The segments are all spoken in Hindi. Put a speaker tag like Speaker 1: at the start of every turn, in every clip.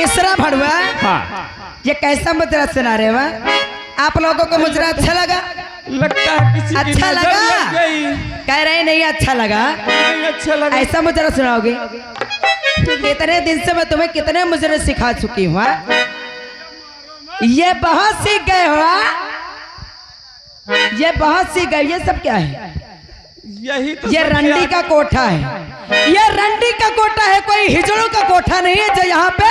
Speaker 1: मिश्रा भड़वा।
Speaker 2: हाँ।
Speaker 1: ये कैसा मुजरा सुना रहे हुआ? आप लोगों को मुजरा अच्छा लगा?
Speaker 2: लगता है किसी की
Speaker 1: अच्छा
Speaker 2: नजर
Speaker 1: लगा?
Speaker 2: लग गई।
Speaker 1: कह रहे नहीं अच्छा लगा?
Speaker 2: नहीं अच्छा लगा।
Speaker 1: ऐसा मुजरा सुनाओगे? कितने दिन से मैं तुम्हें कितने मुजरे सिखा चुकी हूँ। ये बहुत सीख गए हो। ये बहुत सीख गए। ये सब क्या है?
Speaker 2: यही तो
Speaker 1: ये रंडी का कोठा है। ये रंडी का कोठा है, कोई हिजड़ों का कोठा नहीं है जो यहाँ पे।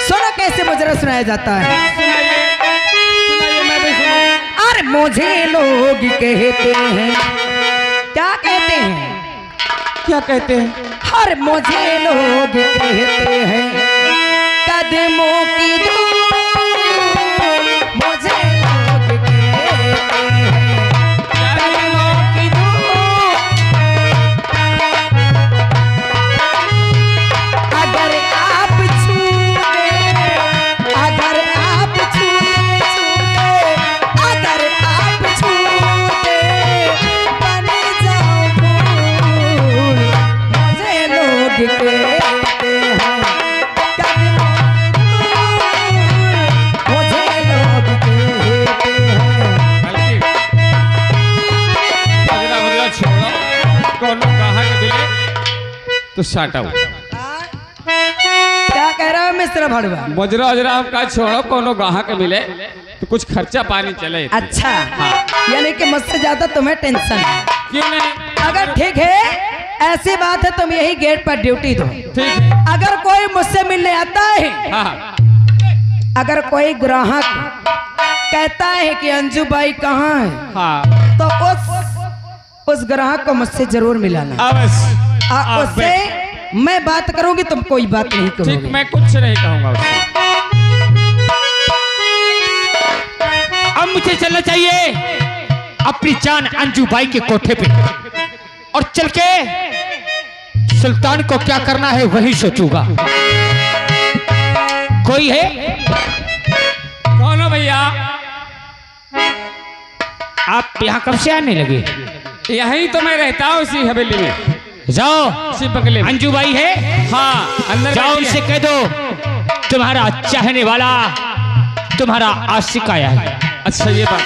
Speaker 1: सुनो कैसे मुजरा सुनाया जाता है।
Speaker 2: सुनाइए मैं भी सुनाऊं।
Speaker 1: अरे मुझे लोग कहते हैं, क्या कहते हैं?
Speaker 2: क्या कहते हैं?
Speaker 1: हर मुझे लोग कहते हैं कदमों की धूल। मुझे लोग कहते हैं कदमों की धूल। अगर आप छूटे, अगर आप छूटे, अगर आप छूटे बन जाओ फूल। मुझे लोग कहते हैं कदमों की धूल। मुझे लोग कहते हैं।
Speaker 2: मुजरा मुजरा छोड़ो। कोनो कहा के दिले तो साटा हो।
Speaker 1: क्या कह रहा है मिस्र भड़वा?
Speaker 2: मुजरा उजरा का छोड़ो। कोनो गाहा के मिले तो कुछ खर्चा पानी चले।
Speaker 1: अच्छा,
Speaker 2: हाँ।
Speaker 1: यानी कि मुझसे ज्यादा तुम्हें टेंशन है।
Speaker 2: क्यों नहीं?
Speaker 1: अगर ठीक है ऐसी बात है, तुम यही गेट पर ड्यूटी दो।
Speaker 2: ठीक है।
Speaker 1: अगर कोई मुझसे मिलने आता है,
Speaker 2: हाँ।
Speaker 1: अगर कोई ग्राहक कहता है कि अंजू बाई कहाँ है,
Speaker 2: हाँ।
Speaker 1: तो उस ग्राहक को मुझसे जरूर मिलाना।
Speaker 2: अवश्य।
Speaker 1: उससे मैं बात करूंगी, तुम कोई बात नहीं
Speaker 2: ठीक,
Speaker 1: करोगे।
Speaker 2: मैं कुछ नहीं कहूंगा उससे।
Speaker 3: अब मुझे चलना चाहिए अपनी जान अंजू बाई के कोठे पे, और चल के सुल्तान को क्या करना है वही सोचूंगा। कोई है?
Speaker 2: कौन हो भैया?
Speaker 3: आप यहाँ कब से आने लगे?
Speaker 2: यहीं तो मैं रहता हूँ, इसी हवेली में।
Speaker 3: जाओ,
Speaker 2: इसी बगले में।
Speaker 3: अंजू बाई है?
Speaker 2: हाँ, अंदर
Speaker 3: जाओ
Speaker 2: बैठी
Speaker 3: उनसे
Speaker 2: है।
Speaker 3: कह दो तुम्हारा चाहने वाला, तुम्हारा आशिक आया है।
Speaker 2: अच्छा ये बात।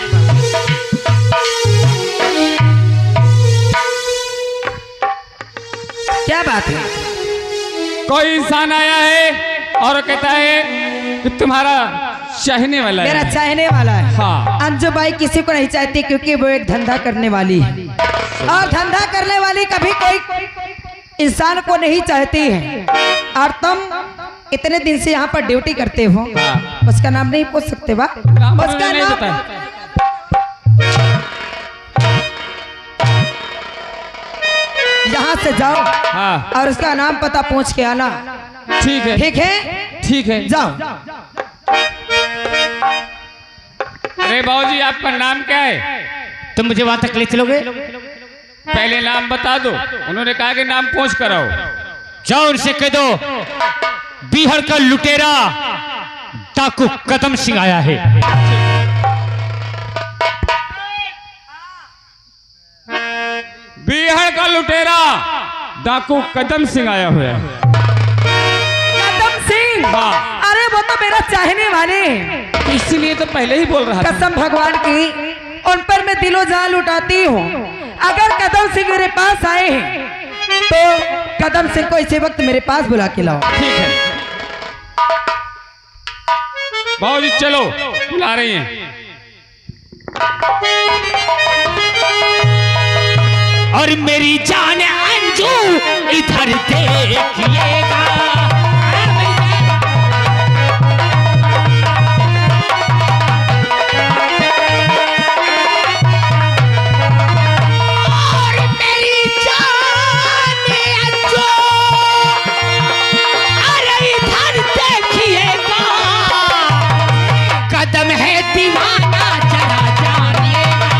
Speaker 1: क्या बात है?
Speaker 2: कोई इंसान आया है और कहता है कि तुम्हारा चाहने वाला
Speaker 1: मेरा
Speaker 2: है।
Speaker 1: चाहने वाला है।
Speaker 2: हाँ।
Speaker 1: अंजू बाई किसी को नहीं चाहती, क्योंकि वो एक धंधा करने वाली है, और धंधा करने वाली कभी कोई इंसान को नहीं चाहती है। और तुम इतने दिन से यहाँ पर ड्यूटी करते हो,
Speaker 2: हाँ।
Speaker 1: उसका नाम नहीं पूछ सकते बा?
Speaker 2: नाम
Speaker 1: उसका
Speaker 2: उन्होंने नहीं
Speaker 1: नाम
Speaker 2: बताया।
Speaker 1: यहाँ से जाओ
Speaker 2: हाँ।
Speaker 1: और उसका नाम पता पूछ के आना।
Speaker 2: ठीक है।
Speaker 1: ठीक है,
Speaker 2: ठीक है।
Speaker 1: जाओ।
Speaker 2: अरे बाबूजी, आपका नाम क्या है?
Speaker 3: तुम मुझे वहां तक ले चलोगे?
Speaker 2: पहले नाम बता दो। उन्होंने कहा कि नाम पूछ कर आओ।
Speaker 3: जाओ उनसे कह दो बिहार का लुटेरा डाकू कदम सिंह आया है।
Speaker 2: बिहार का लुटेरा डाकू कदम सिंह आया हुआ है।
Speaker 1: कदम सिंह?
Speaker 2: हाँ।
Speaker 1: अरे वो तो मेरा चाहने वाले हैं।
Speaker 2: इसीलिए तो पहले ही बोल रहा था।
Speaker 1: कसम भगवान की, उन पर मैं दिलो जान लुटाती हूँ। अगर कदम सिंह मेरे पास आए हैं तो कदम सिंह को इसी वक्त मेरे पास बुला के लाओ।
Speaker 2: ठीक है बाबूजी, चलो बुला रही हैं।
Speaker 3: और मेरी जान अंजू इधर देखिएगा। और मेरी जान अंजू, अरे इधर देखिएगा। कदम है दीवाना जरा जानिएगा।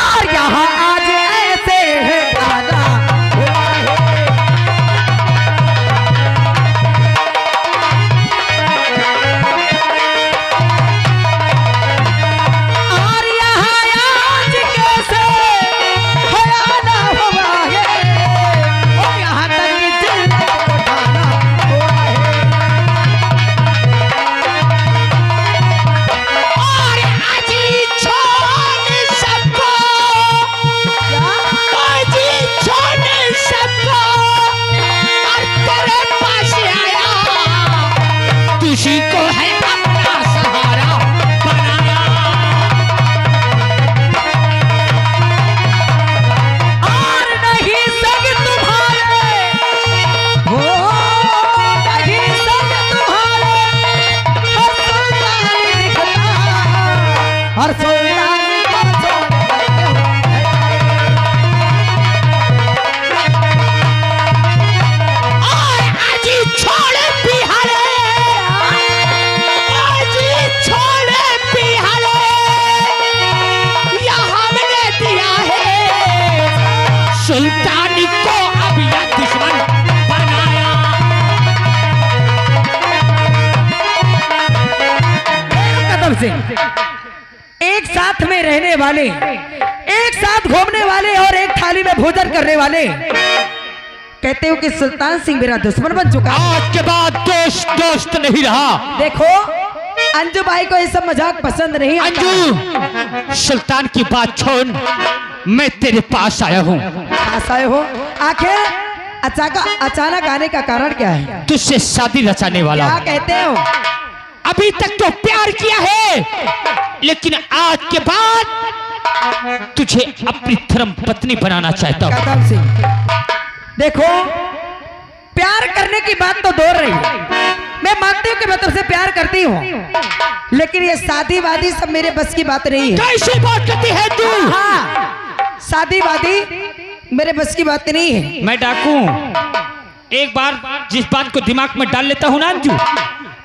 Speaker 1: और यहाँ आज ऐसे है
Speaker 3: है अपना सहारा बनाया।
Speaker 1: और नहीं संग तुम्हारे हो, नहीं संग तुम्हारे हर सुल्तान दिखता, हर सुल्तान को छोड़
Speaker 3: छोड़े बिहारे, आजी छोड़े बिहारे, या हमने दिया है सुल्तानी को अब यह दुश्मन बनाया।
Speaker 1: कदम सिंह, एक साथ में रहने वाले, एक साथ घूमने वाले और एक थाली में भोजन करने वाले, कहते हो कि सुल्तान सिंह मेरा दुश्मन बन चुका है।
Speaker 3: आज के बाद दोस्त दोस्त नहीं रहा।
Speaker 1: देखो अंजू भाई को ये सब मजाक पसंद नहीं आता।
Speaker 3: अंजू, सुल्तान की बात छोड़, मैं तेरे पास आया हूँ।
Speaker 1: पास आए हो? आखिर अचानक आने का कारण क्या है?
Speaker 3: तुझसे शादी रचाने वाला
Speaker 1: क्या
Speaker 3: हूँ।
Speaker 1: कहते हो?
Speaker 3: अभी तक तो प्यार किया है, लेकिन आज के बाद तुझे अपनी धर्म पत्नी बनाना चाहता हूँ।
Speaker 1: कदम सिंह, देखो प्यार करने की बात तो दूर रही, मैं मानती हूँ कि मैं तुमसे प्यार करती हूँ, लेकिन ये शादी वादी सब मेरे बस की बात नहीं है।
Speaker 3: कैसी बात करती है तू?
Speaker 1: हाँ, शादी वादी मेरे बस की बात नहीं है।
Speaker 3: मैं डाकू, एक बार जिस बात को दिमाग में डाल लेता हूँ ना अंजू,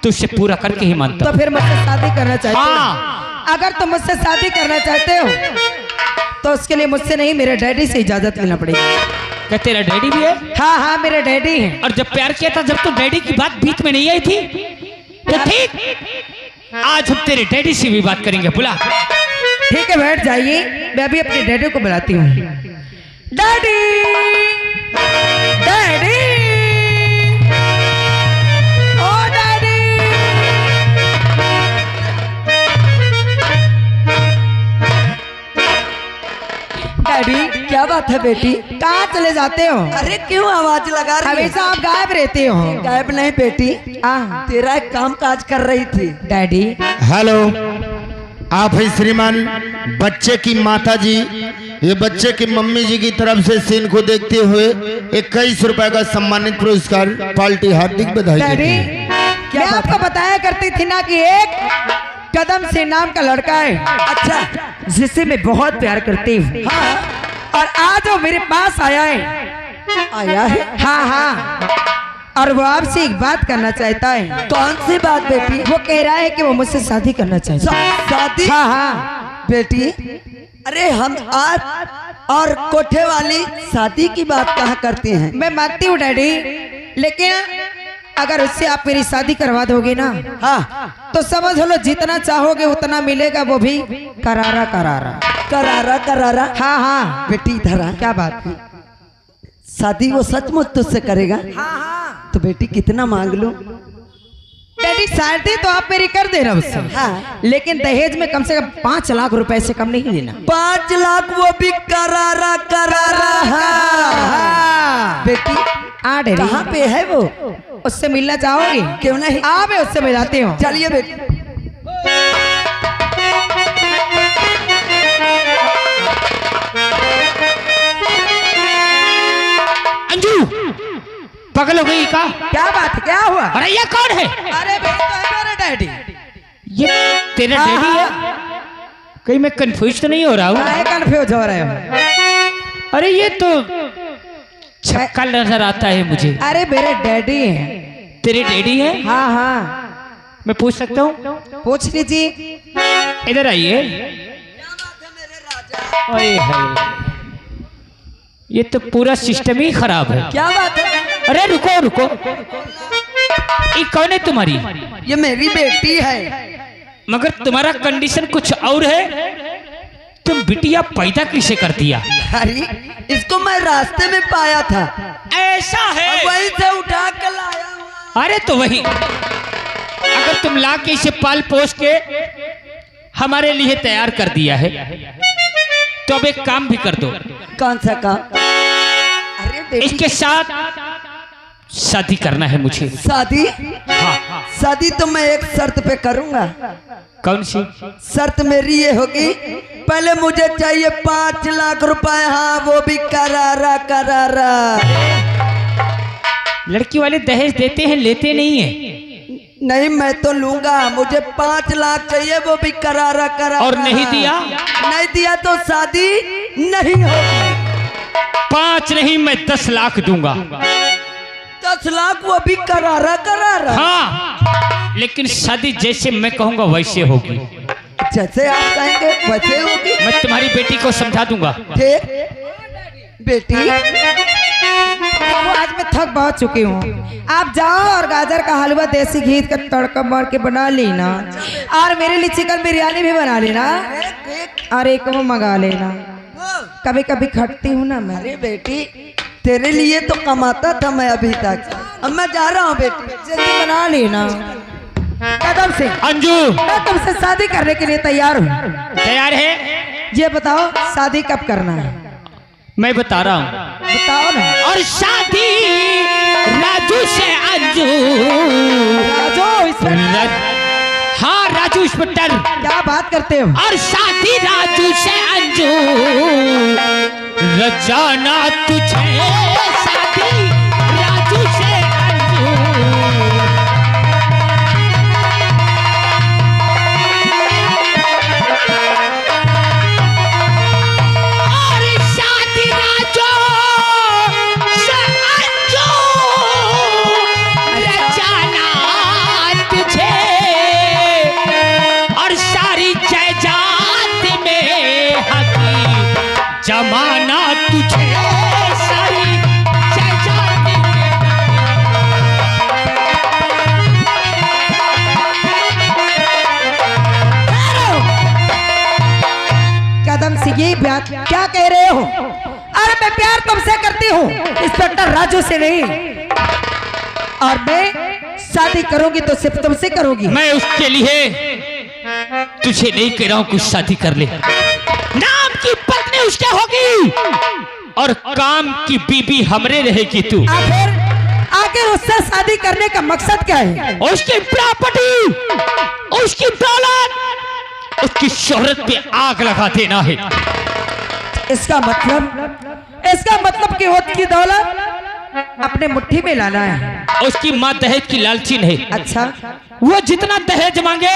Speaker 3: तो उससे पूरा करके ही मानता
Speaker 1: तो फिर मुझसे शादी करना चाहते हो?
Speaker 3: हाँ।
Speaker 1: अगर तुम मुझसे शादी करना चाहते हो तो उसके लिए मुझसे नहीं, मेरे डैडी से इजाजत लेना पड़ेगी।
Speaker 3: क्या तेरा डैडी भी है?
Speaker 1: हाँ हाँ, मेरे डैडी हैं।
Speaker 3: और जब प्यार किया था, जब तो डैडी की बात बीच में नहीं आई थी, तो ठीक, आज हम तेरे डैडी से भी बात करेंगे। बुला।
Speaker 1: ठीक है, बैठ जाइए, मैं अभी अपने डैडी को बुलाती हूँ। डैडी, डैडी, ओ डैडी। डैडी, क्या बात है बेटी? कहाँ चले जाते हो?
Speaker 4: अरे क्यों आवाज लगा रही है?
Speaker 1: हमेशा आप गायब रहते हो।
Speaker 4: गायब नहीं बेटी,
Speaker 1: हाँ
Speaker 4: तेरा एक काम काज कर रही थी।
Speaker 1: डैडी।
Speaker 5: हेलो, आप है श्रीमान बच्चे की माता जी। ये बच्चे की मम्मी जी की तरफ से सीन को देखते हुए 21 रुपए का सम्मानित पुरस्कार पार्टी हार्दिक बधाई देती
Speaker 1: डैडी,
Speaker 5: है।
Speaker 1: मैं आपको बताया करती थी ना कि एक कदम से नाम का लड़का है,
Speaker 4: अच्छा,
Speaker 1: जिससे मैं बहुत प्यार करती हूँ।
Speaker 4: हाँ,
Speaker 1: और आज वो मेरे पास आया है।
Speaker 4: आया है?
Speaker 1: हाँ हाँ, और वो आपसे एक बात करना चाहता है।
Speaker 4: कौन सी बात बेटी?
Speaker 1: वो कह रहा है कि वो मुझसे शादी करना चाहता है।
Speaker 4: शादी?
Speaker 1: हाँ हाँ
Speaker 4: बेटी, अरे हम आज और कोठे वाली शादी की बात कहाँ करते हैं?
Speaker 1: मैं मानती हूँ डैडी, लेकिन अगर उससे आप मेरी शादी करवा दोगे ना,
Speaker 4: हाँ,
Speaker 1: तो समझ लो जितना चाहोगे उतना मिलेगा, वो भी करारा करारा।
Speaker 4: करारा करारा?
Speaker 1: हाँ हाँ
Speaker 4: बेटी इधर आ।
Speaker 1: क्या बात है?
Speaker 4: शादी वो सचमुच तुझसे करेगा?
Speaker 1: हाँ हाँ
Speaker 4: तो बेटी कितना मांग लूं?
Speaker 1: डैडी, शादी तो आप मेरी कर देना उससे,
Speaker 4: हाँ,
Speaker 1: लेकिन दहेज में कम से कम 5 लाख रुपए से कम नहीं लेना।
Speaker 4: 5 लाख, वो भी करारा करारा।
Speaker 1: हाँ।
Speaker 4: बेटी
Speaker 1: हाँ डैडी,
Speaker 4: कहाँ पे है वो?
Speaker 1: उससे मिलना चाहोगे?
Speaker 4: क्यों नहीं?
Speaker 1: हाँ, मैं उससे मिलाती हूँ।
Speaker 4: चलिए बेटी।
Speaker 3: अंजू, पागल हो गई का?
Speaker 1: क्या बात है, क्या हुआ?
Speaker 3: अरे ये कौन है?
Speaker 1: अरे भाई, तो है मेरा डैडी।
Speaker 3: ये तेरा
Speaker 1: हाँ,
Speaker 3: डैडी है?
Speaker 1: हाँ।
Speaker 3: कहीं मैं कंफ्यूज तो नहीं हो रहा हूँ?
Speaker 1: काहे कंफ्यूज हो रहे हो?
Speaker 3: अरे ये तो छक्का नजर आता है मुझे।
Speaker 1: अरे मेरे डैडी हैं।
Speaker 3: तेरे डैडी है?
Speaker 1: हाँ हाँ,
Speaker 3: मैं पूछ सकता हूँ?
Speaker 1: पूछ लीजिए।
Speaker 3: इधर आइए। ओए हाय, ये तो पूरा सिस्टम ही खराब है।
Speaker 4: क्या बात है?
Speaker 3: अरे रुको रुको, ये कौन है तुम्हारी?
Speaker 4: ये मेरी बेटी है।
Speaker 3: मगर तुम्हारा कंडीशन कुछ और है। तुम बिटिया पैदा कैसे कर दिया?
Speaker 4: अरे इसको मैं रास्ते में पाया था,
Speaker 3: ऐसा है?
Speaker 4: वहीं से उठा कर लाया हूँ।
Speaker 3: अरे तो वही, अगर तुम ला के इसे पाल पोस के हमारे लिए तैयार कर दिया है, तो अब एक काम भी कर दो।
Speaker 4: कौन सा काम? अरे बेटी,
Speaker 3: इसके साथ शादी करना है मुझे।
Speaker 4: शादी?
Speaker 3: हाँ।
Speaker 4: शादी तो मैं एक शर्त पे करूंगा।
Speaker 3: कौन सी?
Speaker 4: शर्त मेरी ये होगी, पहले मुझे चाहिए 5 लाख रुपए। हाँ, वो भी करारा करारा।
Speaker 3: लड़की वाले दहेज देते हैं, लेते नहीं है।
Speaker 4: नहीं, मैं तो लूंगा। मुझे 5 लाख चाहिए, वो भी करारा करारा।
Speaker 3: और नहीं दिया?
Speaker 4: नहीं दिया तो शादी नहीं होगी।
Speaker 3: 5 नहीं, मैं 10 लाख दूंगा।
Speaker 4: 10 लाख, वो भी करारा करारा।
Speaker 3: हाँ, लेकिन शादी जैसे मैं कहूंगा वैसे होगी।
Speaker 4: जैसे आप कहेंगे वैसे होगी।
Speaker 3: मैं तुम्हारी बेटी को समझा दूंगा।
Speaker 4: ठीक बेटी।
Speaker 1: वो आज मैं थक बहुत चुकी हूँ। आप जाओ और गाजर का हलवा देसी घी का तड़का मार के बना लेना, और मेरे लिए चिकन बिरयानी भी बना लेना, और एक वो मंगा लेना। कभी कभी खटती हूँ ना मैं।
Speaker 4: अरे बेटी, तेरे लिए तो कमाता था मैं अभी तक। अब मैं जा रहा हूँ बेटी।
Speaker 1: जल्दी बना लेना। कदम से
Speaker 3: अंजू,
Speaker 1: मैं तुमसे शादी करने के लिए तैयार हूँ।
Speaker 3: तैयार है?
Speaker 1: ये बताओ शादी कब करना है?
Speaker 3: मैं बता रहा हूँ।
Speaker 1: बताओ ना।
Speaker 3: और शादी राजू से अंजू।
Speaker 1: राजू इंस्पेक्टर?
Speaker 3: हाँ, राजू इंस्पेक्टर।
Speaker 1: क्या बात करते हो?
Speaker 3: और शादी राजू से अंजू, रचाना तुझे शादी राजू से अंजू। और शादी राजू से अंजू, रचाना तुझे। और सारी जायदाद में हकी जमाना तुझे। सारी जायदाद में
Speaker 1: कदम से ये बात क्या कह रहे हो? अरे मैं प्यार तुमसे करती हूँ, इंस्पेक्टर राजू से नहीं। और मैं शादी करूंगी तो सिर्फ तुमसे करूंगी।
Speaker 3: मैं उसके लिए तुझे नहीं कह रहा हूं, कुछ शादी कर ले। नाम की पत्नी उसके होगी और काम की बीबी हमरे रहेगी तू।
Speaker 1: आखिर उससे शादी करने का मकसद क्या है?
Speaker 3: उसकी प्रॉपर्टी, उसकी दौलत, उसकी शोहरत पे आग लगा देना है।
Speaker 1: इसका मतलब कि उसकी दौलत अपने मुट्ठी में लाना है।
Speaker 3: उसकी माँ दहेज की लालचीन है।
Speaker 1: अच्छा,
Speaker 3: वो जितना दहेज मांगे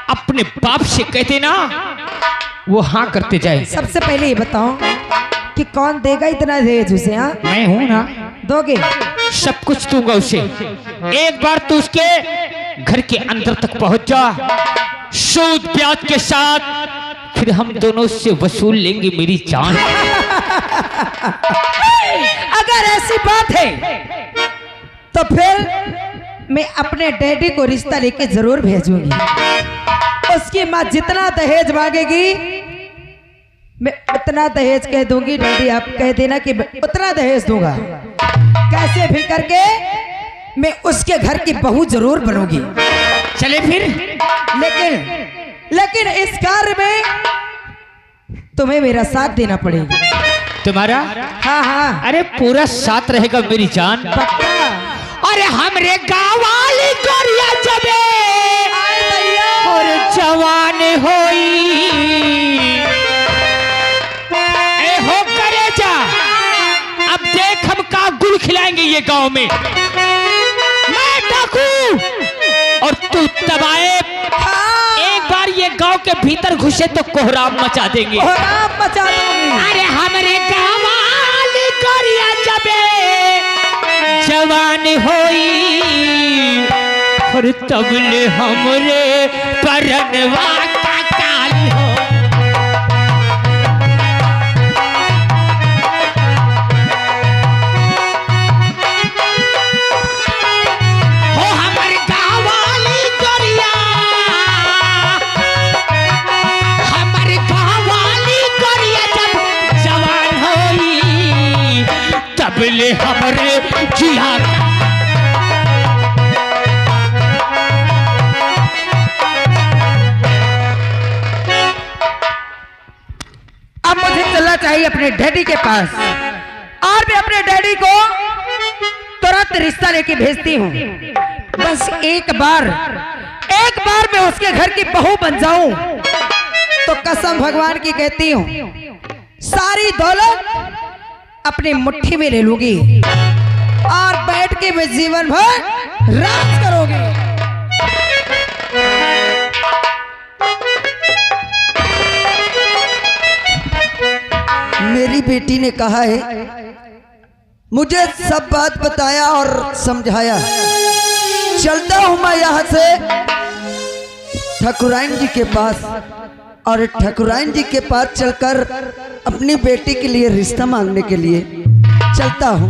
Speaker 3: अपने बाप से कहते ना, वो हाँ करते जाए।
Speaker 1: सबसे पहले ये बताओ कि कौन देगा इतना दहेज उसे? हाँ,
Speaker 3: मैं हूं ना।
Speaker 1: दोगे?
Speaker 3: सब कुछ दूंगा उसे। एक बार तू उसके घर के अंदर तक पहुंच जा, सूद ब्याज के साथ, फिर हम दोनों से वसूल लेंगे मेरी जान।
Speaker 1: अगर ऐसी बात है तो फिर मैं अपने डैडी को रिश्ता लेके जरूर भेजूंगी। उसकी माँ जितना दहेज मांगेगी मैं उतना दहेज कह दूंगी। डैडी आप कह देना कि मैं उतना दहेज दूंगा। कैसे भी करके मैं उसके घर की बहू जरूर बनूंगी।
Speaker 3: चले फिर।
Speaker 1: लेकिन इस कार्य में तुम्हें मेरा साथ देना पड़ेगा।
Speaker 3: तुम्हारा?
Speaker 1: हाँ हाँ,
Speaker 3: अरे पूरा साथ रहेगा मेरी जान।
Speaker 1: पक्का।
Speaker 3: अरे हमरे गाँव वाली गोरिया जबे और जवान होई, ए हो करे जा। अब देख हम का गुल खिलाएंगे ये गांव में। मैं डाकू और तू तबाए। एक बार ये गांव के भीतर घुसे तो कोहराम मचा देंगे।
Speaker 1: कोहराम मचा दूंगी।
Speaker 3: अरे हमरे गाँव वाली गोरिया जबे जवान होई, और तबले हमरे परनवा का काल हो। हो हमर गाँव वाली गोरिया, हमर गाँव वाली गोरिया जब जवान होई, तबले हमरे जिया।
Speaker 1: अब मुझे चलना चाहिए अपने डैडी के पास, और मैं अपने डैडी को तुरंत तुरंत रिश्ता लेके भेजती हूँ। बस एक बार मैं उसके घर की बहू बन जाऊं तो कसम भगवान की कहती हूँ सारी दौलत अपनी मुट्ठी में ले लूंगी और बैठ के मैं जीवन भर राज करोगी।
Speaker 4: मेरी बेटी ने कहा है, मुझे सब बात बताया और समझाया। चलता हूं मैं यहाँ से ठाकुराइन जी के पास, और ठाकुराइन जी के पास चलकर अपनी बेटी के लिए रिश्ता मांगने के लिए चलता हूं।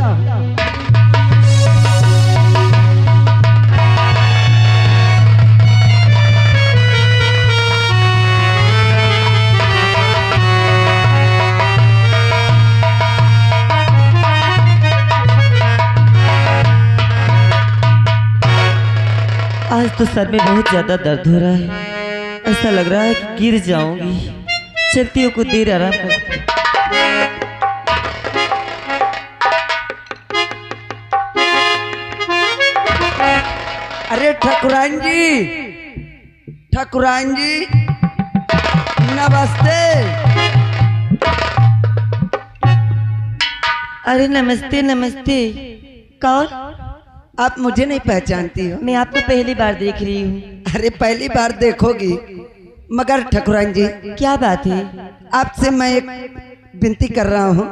Speaker 6: आज तो सर में बहुत ज्यादा दर्द हो रहा है, ऐसा लग रहा है कि गिर जाऊंगी। चलती हूँ, कुछ देर आराम कर।
Speaker 4: अरे ठाकुराइन जी नमस्ते।
Speaker 6: अरे नमस्ते नमस्ते। कौन?
Speaker 4: आप मुझे नहीं पहचानती हो?
Speaker 6: मैं आपको पहली बार देख रही हूँ।
Speaker 4: अरे पहली बार देखोगी, मगर ठाकुराइन जी
Speaker 6: क्या बात है?
Speaker 4: आपसे मैं एक विनती कर रहा हूँ।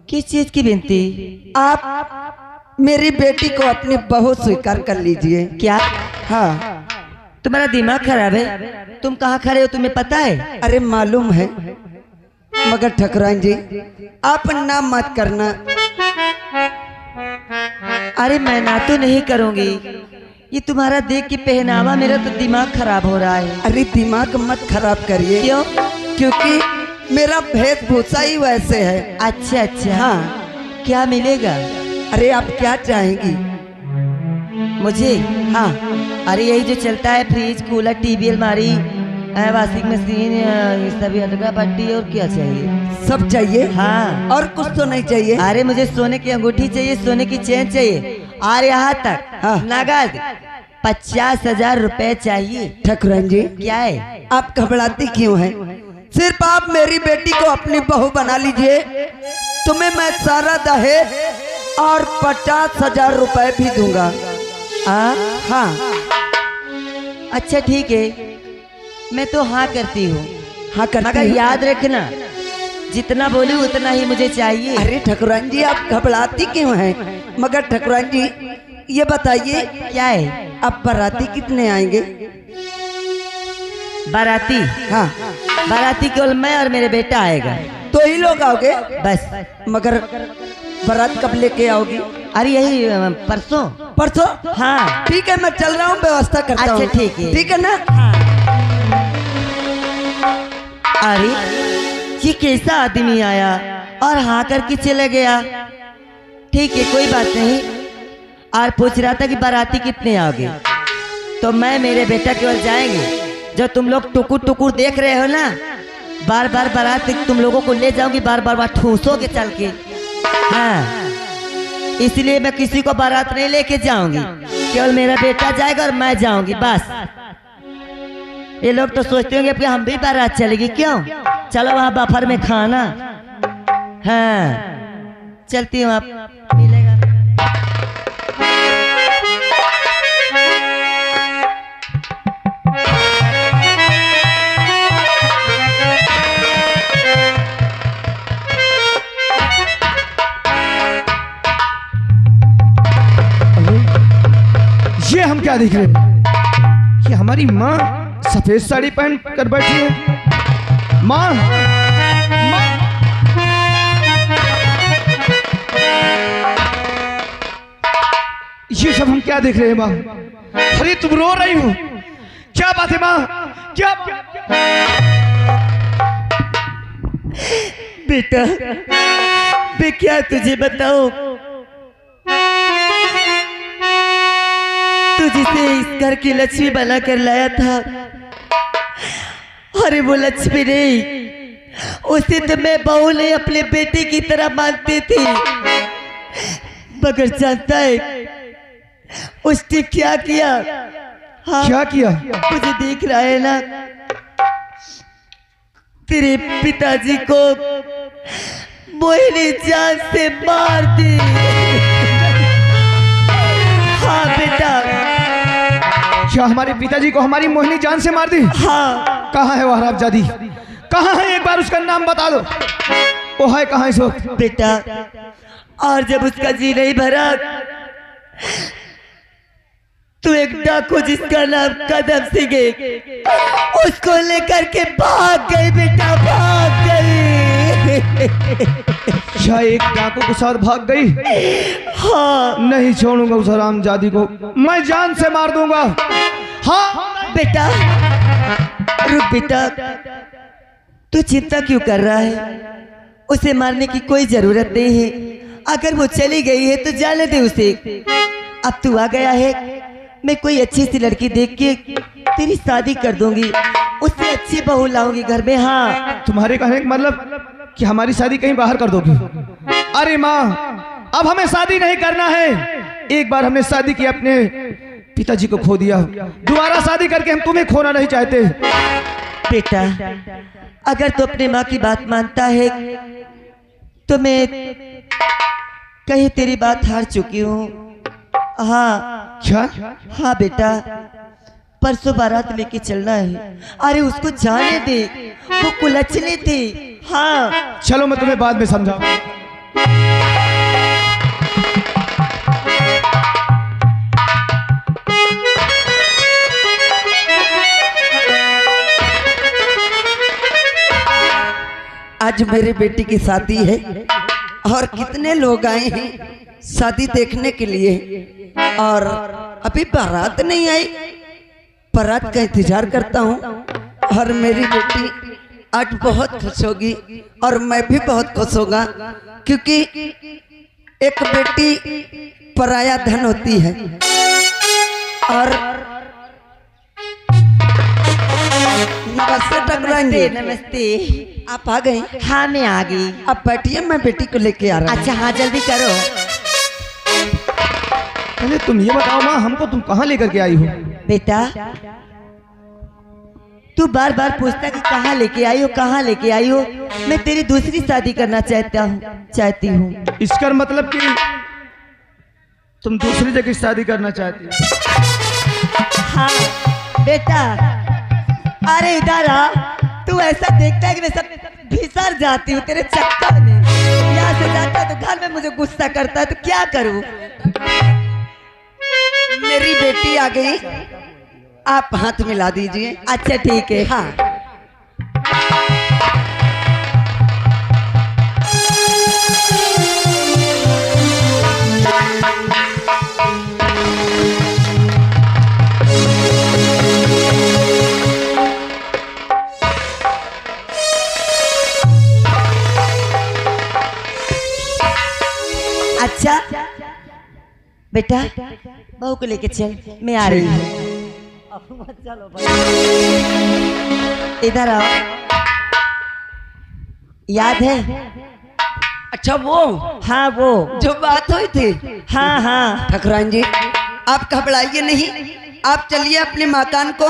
Speaker 6: किस चीज की विनती?
Speaker 4: आप मेरी बेटी को अपनी बहू स्वीकार कर लीजिए।
Speaker 6: क्या?
Speaker 4: हाँ।
Speaker 6: तुम्हारा दिमाग खराब है? तुम कहाँ खड़े हो, तुम्हें पता है?
Speaker 4: अरे मालूम है, मगर ठाकुराइन जी आप ना मत करना।
Speaker 6: अरे मैं ना तो नहीं करूंगी, ये तुम्हारा देख के पहनावा मेरा तो दिमाग खराब हो रहा है।
Speaker 4: अरे दिमाग मत खराब करिए।
Speaker 6: क्यों?
Speaker 4: क्योंकि मेरा वेशभूषा ही वैसे है।
Speaker 6: अच्छा अच्छा।
Speaker 4: हाँ।
Speaker 6: क्या मिलेगा?
Speaker 4: अरे आप क्या चाहेंगी?
Speaker 6: मुझे?
Speaker 4: हाँ।
Speaker 6: अरे यही जो चलता है, फ्रिज, कूलर, टीवी, अलमारी, वॉशिंग मशीन, ये सभी अटका पट्टी। और क्या चाहिए?
Speaker 4: सब चाहिए?
Speaker 6: हाँ।
Speaker 4: और कुछ तो नहीं चाहिए?
Speaker 6: अरे मुझे सोने की अंगूठी चाहिए, सोने की चेन चाहिए, और यहाँ तक
Speaker 4: हाँ।
Speaker 6: नगद 50,000 रुपए चाहिए।
Speaker 4: ठाकुराइन जी
Speaker 6: क्या है?
Speaker 4: आप घबराती क्यों हैं? सिर्फ आप मेरी बेटी को अपनी बहू बना लीजिए, तुम्हें मैं सारा दहेज और 50,000 रुपए भी दूंगा। हाँ।
Speaker 6: अच्छा ठीक है, मैं तो हाँ करती हूँ।
Speaker 4: हाँ करती
Speaker 6: मगर
Speaker 4: हूँ।
Speaker 6: याद रखना, जितना बोली उतना ही मुझे चाहिए।
Speaker 4: अरे ठाकुराइन जी आप घबराती क्यों हैं? मगर ठाकुराइन जी ये बताइए,
Speaker 6: क्या है?
Speaker 4: अब बाराती कितने आएंगे?
Speaker 6: बाराती?
Speaker 4: हाँ।
Speaker 6: बाराती केवल मैं और मेरे बेटा आएगा।
Speaker 4: तो ही लोग आओगे?
Speaker 6: बस।
Speaker 4: मगर बारात कब लेके आओगी?
Speaker 6: अरे यही परसों।
Speaker 4: परसों?
Speaker 6: हाँ।
Speaker 4: ठीक है, मैं चल रहा हूँ, व्यवस्था करता हूँ।
Speaker 6: अच्छा ठीक है।
Speaker 4: ठीक है ना?
Speaker 6: अरे ये कैसा आदमी आया और हाँ करके चले गया। ठीक है, कोई बात नहीं। और पूछ रहा था कि बाराती कितने आओगे, तो मैं मेरे बेटा केवल जाएंगे। जो तुम लोग टुकुर टुकुर देख रहे हो ना, बार बार बारात तुम लोगों को ले जाऊंगी, बार बार ठूसोगे चल के। हाँ, इसलिए मैं किसी को बारात नहीं लेके जाऊंगी, केवल मेरा बेटा जाएगा और मैं जाऊंगी बस। ये लोग तो सोचते होंगे कि हम भी बारात चलेगी। क्यों? चलो वहाँ बफर में खाना। हाँ चलती हूँ, आप मिलेगा।
Speaker 7: ये हम क्या देख रहे हैं कि हमारी माँ सफेद साड़ी पहन कर बैठी है। माँ, माँ। ये सब हम क्या देख रहे हैं माँ? अरे तुम रो रही हो, क्या बात है माँ? क्या
Speaker 6: बेटा, मैं क्या तुझे बताऊं? तू जिसे इस घर की लक्ष्मी बना कर लाया था, अरे वो लक्ष्मी नहीं, उसे तो मैं बहू नहीं अपने बेटे की तरह मानती थी। मगर जानता है उसने क्या किया? हाँ,
Speaker 7: क्या किया?
Speaker 6: मुझे देख रहा है ना, तेरे पिताजी को मोहिनी जान से मार दी। हाँ बेटा।
Speaker 7: क्या हमारे पिताजी को हमारी मोहिनी जान से मार दी?
Speaker 6: हाँ।
Speaker 7: कहाँ है वो हरामजादी? कहाँ है? एक बार उसका नाम बता दो। वो है कहाँ इस वक्त?
Speaker 6: बेटा, और जब उसका जी नहीं भरा तो एक डाकू जिसका नाम कदम सिंह है, उसको लेकर के भाग गई बेटा, भाग गई।
Speaker 7: क्या एक डाकू के साथ भाग गई?
Speaker 6: हाँ
Speaker 7: नहीं छोड़ूंगा उस हरामजादी को, मैं जान से मार दूंगा। हाँ
Speaker 6: बेटा, रुक बेटा, तू चिंता क्यों कर रहा है? उसे मारने की कोई जरूरत नहीं है। अगर वो चली गई है तो जाने दे उसे। अब तू आ गया है, मैं कोई अच्छी सी लड़की देख के तेरी शादी कर दूंगी, उससे अच्छी बहू लाऊंगी घर में। हाँ।
Speaker 7: तुम्हारे कहने का मतलब कि हमारी शादी कहीं बाहर कर दोगी? अरे माँ, अब हमें शादी नहीं करना है। एक बार हमने शादी की, अपने पिताजी को खो दिया, दोबारा शादी करके हम तुम्हें खोना नहीं चाहते।
Speaker 6: बेटा, अगर तू अपने माँ की बात मानता है तो मैं कहीं तेरी बात हार चुकी हूँ। हाँ।
Speaker 7: क्या?
Speaker 6: हाँ बेटा, परसों बारात लेके चलना है। अरे उसको जाने दे, वो कुलचने दे। हाँ।
Speaker 7: चलो मैं तुम्हें बाद में समझाऊंगा।
Speaker 4: आज मेरी बेटी की शादी है और कितने लोग आए हैं शादी देखने के लिए, और अभी बारात नहीं आई। बारात का इंतजार करता हूँ और मेरी बेटी आज बहुत खुश होगी और मैं भी बहुत खुश होगा, क्योंकि एक बेटी पराया धन होती है। और नमस्ते टकराएंगे।
Speaker 6: नमस्ते।
Speaker 4: आप आ गए?
Speaker 6: हाँ मैं आ गई।
Speaker 4: अब बैठिए, मैं बेटी को लेके आ रहा हूँ।
Speaker 6: अच्छा हाँ, जल्दी करो।
Speaker 7: पहले तुम ये बताओ माँ, हमको तुम कहाँ लेकर के आई हो?
Speaker 6: बेटा, तू बार बार पूछता कि कहाँ लेके आई हो, कहाँ लेके आई हो। मैं तेरी दूसरी शादी करना चाहती हूँ।
Speaker 7: इसका मतलब कि तुम दूसरी जगह शादी करना चाहती हो?
Speaker 6: हाँ बेटा, अरे इधर आ। तू ऐसा देखता है कि मैं सब भीसर जाती हूँ तेरे चक्कर में। यहाँ से जाता है तो घर में मुझे गुस्सा करता है, तो क्या करूँ?
Speaker 4: मेरी बेटी आ गई, आप हाथ मिला दीजिए।
Speaker 6: अच्छा ठीक है।
Speaker 4: हाँ।
Speaker 6: अच्छा बेटा, बहू को लेके चल, मैं आ रही हूँ। इधर आओ। याद है?
Speaker 4: अच्छा वो?
Speaker 6: हाँ वो
Speaker 4: जो बात हुई थी।
Speaker 6: हाँ हाँ।
Speaker 4: ठकुराइन जी, आप घबराइए नहीं, आप चलिए अपने मकान को,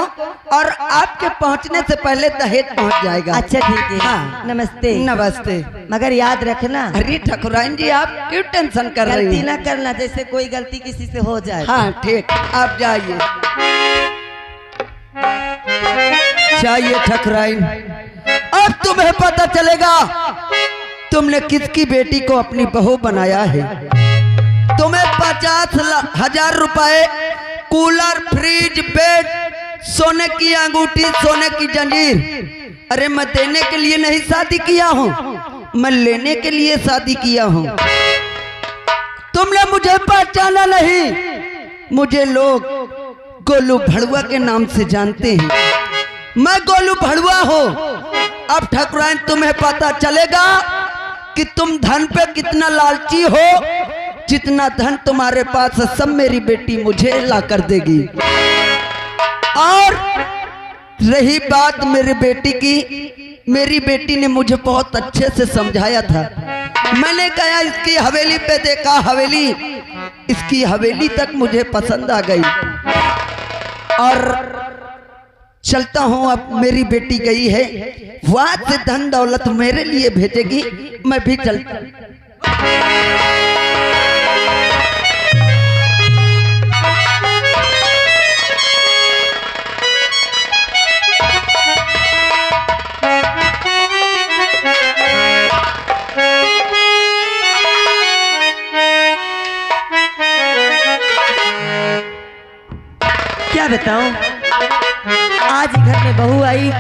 Speaker 4: और आपके पहुंचने से पहले दहेज पहुंच जाएगा।
Speaker 6: अच्छा ठीक है।
Speaker 4: हाँ।
Speaker 6: नमस्ते।
Speaker 4: नमस्ते।
Speaker 6: मगर याद रखना।
Speaker 4: अरे ठकुराइन जी, आप क्यों टेंशन कर रही
Speaker 6: गलती
Speaker 4: हैं?
Speaker 6: ना करना, जैसे कोई गलती किसी से हो जाए।
Speaker 4: हाँ ठीक, आप जाइए। चाहिए ठकुराइन, अब तुम्हें पता चलेगा तुमने किसकी बेटी को अपनी बहू बनाया है। तुम्हें 50,000 रुपए, कूलर, फ्रिज, बेड, सोने की अंगूठी, सोने की जंजीर। अरे मैं देने के लिए नहीं शादी किया हूँ, मैं लेने के लिए शादी किया हूँ। तुमने मुझे पहचाना नहीं, मुझे लोग गोलू भड़ुआ के नाम से जानते हैं। मैं गोलू भड़ुआ हूँ। अब ठकुराइन, तुम्हें पता चलेगा कि तुम धन पे कितना लालची हो। जितना धन तुम्हारे पास है सब मेरी बेटी मुझे ला कर देगी। और रही बात मेरी बेटी की, मेरी बेटी ने मुझे बहुत अच्छे से समझाया था मैंने कहा इसकी हवेली पे देखा, हवेली, इसकी हवेली तक मुझे पसंद आ गई और चलता हूँ। अब मेरी बेटी गई है, वहां से धन दौलत मेरे लिए भेजेगी, मैं भी चलता।
Speaker 6: क्या बताऊं, आज घर में बहू आई